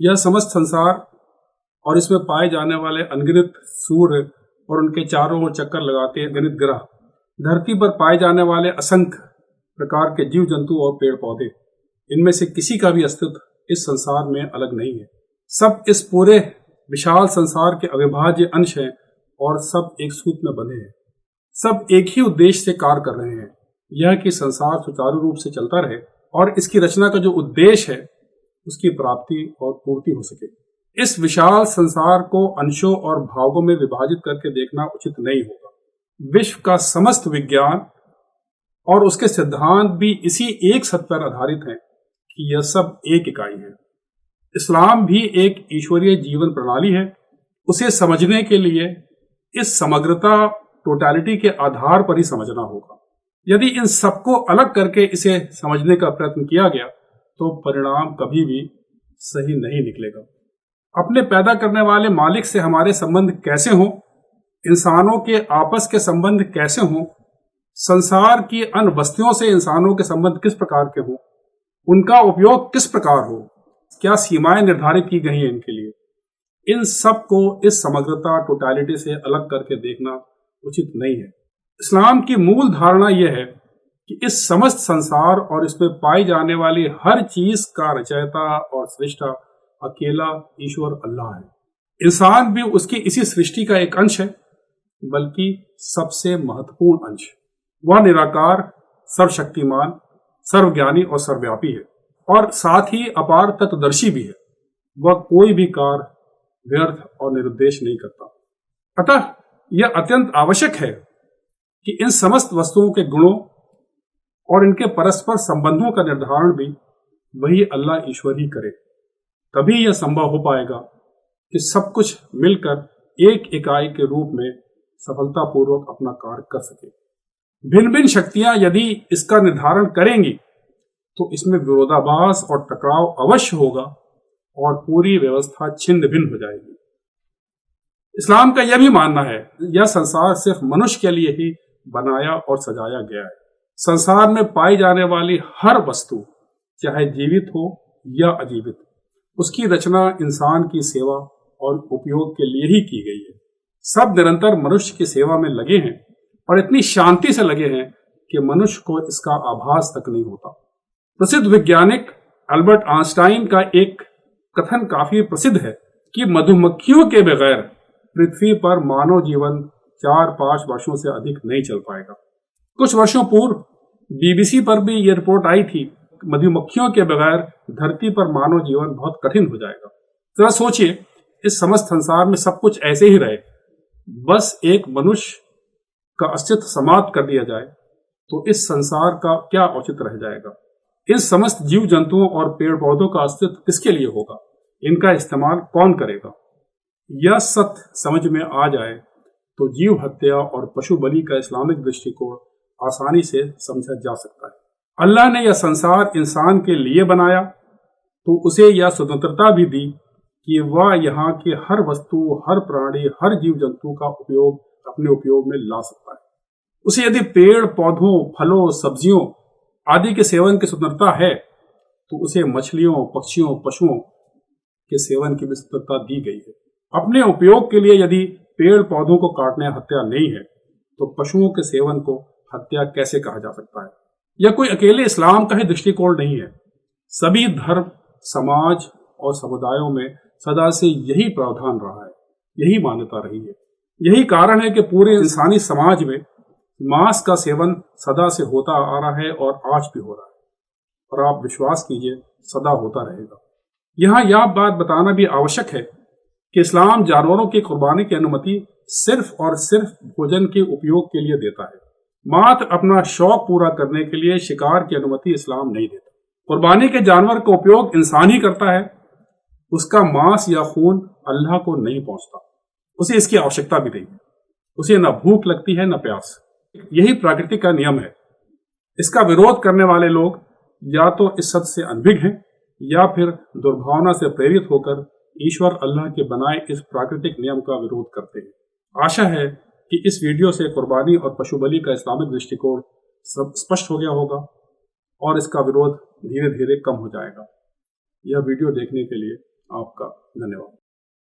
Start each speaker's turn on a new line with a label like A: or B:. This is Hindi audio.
A: यह समस्त संसार और इसमें पाए जाने वाले अनगिनत सूर्य और उनके चारों ओर चक्कर लगाते अगणित ग्रह, धरती पर पाए जाने वाले असंख्य प्रकार के जीव जंतु और पेड़ पौधे, इनमें से किसी का भी अस्तित्व इस संसार में अलग नहीं है। सब इस पूरे विशाल संसार के अविभाज्य अंश हैं और सब एक सूत्र में बंधे हैं। सब एक ही उद्देश्य से कार्य कर रहे हैं, यह कि संसार सुचारू रूप से चलता रहे और इसकी रचना का जो उद्देश्य है उसकी प्राप्ति और पूर्ति हो सके। इस विशाल संसार को अंशों और भागों में विभाजित करके देखना उचित नहीं होगा। विश्व का समस्त विज्ञान और उसके सिद्धांत भी इसी एक सत्य पर आधारित हैं कि यह सब एक इकाई है। इस्लाम भी एक ईश्वरीय जीवन प्रणाली है। उसे समझने के लिए इस समग्रता, टोटलिटी के आधार पर ही समझना होगा। यदि इन सबको अलग करके इसे समझने का प्रयत्न किया गया तो परिणाम कभी भी सही नहीं निकलेगा। अपने पैदा करने वाले मालिक से हमारे संबंध कैसे हों, इंसानों के आपस के संबंध कैसे हों, संसार की अन्य बस्तियों से इंसानों के संबंध किस प्रकार के हों, उनका उपयोग किस प्रकार हो, क्या सीमाएं निर्धारित की गई हैं इनके लिए, इन सब को इस समग्रता, टोटलिटी से अलग करके देखना उचित नहीं है। इस्लाम की मूल धारणा यह है कि इस समस्त संसार और इसमें पाई जाने वाली हर चीज का रचयिता और सृष्टा अकेला ईश्वर अल्लाह है। इंसान भी उसकी इसी सृष्टि का एक अंश है, बल्कि सबसे महत्वपूर्ण अंश। वह निराकार, सर्वशक्तिमान, सर्वज्ञानी और सर्वव्यापी है और साथ ही अपार तत्वदर्शी भी है। वह कोई भी कार्य व्यर्थ और निरुद्देश्य नहीं करता। अतः यह अत्यंत आवश्यक है कि इन समस्त वस्तुओं के गुणों और इनके परस्पर संबंधों का निर्धारण भी वही अल्लाह ईश्वर ही करे। तभी यह संभव हो पाएगा कि सब कुछ मिलकर एक इकाई के रूप में सफलतापूर्वक अपना कार्य कर सके। भिन्न भिन्न शक्तियां यदि इसका निर्धारण करेंगी तो इसमें विरोधाभास और टकराव अवश्य होगा और पूरी व्यवस्था छिन्न भिन्न हो जाएगी। इस्लाम का यह भी मानना है यह संसार सिर्फ मनुष्य के लिए ही बनाया और सजाया गया है। संसार में पाई जाने वाली हर वस्तु, चाहे जीवित हो या अजीवित, उसकी रचना इंसान की सेवा और उपयोग के लिए ही की गई है। सब निरंतर मनुष्य की सेवा में लगे हैं और इतनी शांति से लगे हैं कि मनुष्य को इसका आभास तक नहीं होता। प्रसिद्ध वैज्ञानिक अल्बर्ट आइंस्टाइन का एक कथन काफी प्रसिद्ध है कि मधुमक्खियों के बगैर पृथ्वी पर मानव जीवन 4-5 वर्षों से अधिक नहीं चल पाएगा। कुछ वर्षों पूर्व बीबीसी पर भी यह रिपोर्ट आई थी, मधुमक्खियों के बगैर धरती पर मानव जीवन बहुत कठिन हो जाएगा। जरा सोचिए, इस समस्त संसार में सब कुछ ऐसे ही रहे, बस एक मनुष्य का अस्तित्व समाप्त कर दिया जाए तो इस संसार का क्या औचित्य रह जाएगा। इन समस्त जीव जंतुओं और पेड़ पौधों का अस्तित्व किसके लिए होगा, इनका इस्तेमाल कौन करेगा। यह सत्य समझ में आ जाए तो जीव हत्या और पशु बलि का इस्लामिक दृष्टिकोण आसानी से समझा जा सकता है। अल्लाह ने यह संसार इंसान के लिए बनाया तो उसे यह स्वतंत्रता भी दी कि वह यहाँ के हर वस्तु, हर प्राणी, हर जीव जंतु का उपयोग अपने उपयोग में ला सकता है। उसे यदि पेड़ पौधों, फलों, सब्जियों आदि के सेवन की स्वतंत्रता है तो उसे मछलियों, पक्षियों, पशुओं के सेवन की भी स्वतंत्रता दी गई है। अपने उपयोग के लिए यदि पेड़ पौधों को काटने हत्या नहीं है तो पशुओं के सेवन को हत्या कैसे कहा जा सकता है। यह कोई अकेले इस्लाम का ही दृष्टिकोण नहीं है। सभी धर्म, समाज और समुदायों में सदा से यही प्रावधान रहा है, यही मान्यता रही है। यही कारण है कि पूरे इंसानी समाज में मांस का सेवन सदा से होता आ रहा है और आज भी हो रहा है और आप विश्वास कीजिए सदा होता रहेगा। यहाँ यह बात बताना भी आवश्यक है कि इस्लाम जानवरों की कुर्बानी की अनुमति सिर्फ और सिर्फ भोजन के उपयोग के लिए देता है। मात्र अपना शौक पूरा करने के लिए शिकार की अनुमति इस्लाम नहीं देता। कुर्बानी के जानवर का उपयोग इंसान ही करता है, उसका मांस या खून अल्लाह को नहीं पहुंचता। उसे इसकी आवश्यकता भी नहीं है। उसे न भूख लगती है न प्यास। यही प्रकृति का नियम है। इसका विरोध करने वाले लोग या तो इस सत्य से अनभिज्ञ हैं या फिर दुर्भावना से प्रेरित होकर ईश्वर अल्लाह के बनाए इस प्राकृतिक नियम का विरोध करते हैं। आशा है कि इस वीडियो से कुर्बानी और पशु बलि का इस्लामिक दृष्टिकोण सब स्पष्ट हो गया होगा और इसका विरोध धीरे धीरे कम हो जाएगा। यह वीडियो देखने के लिए आपका धन्यवाद।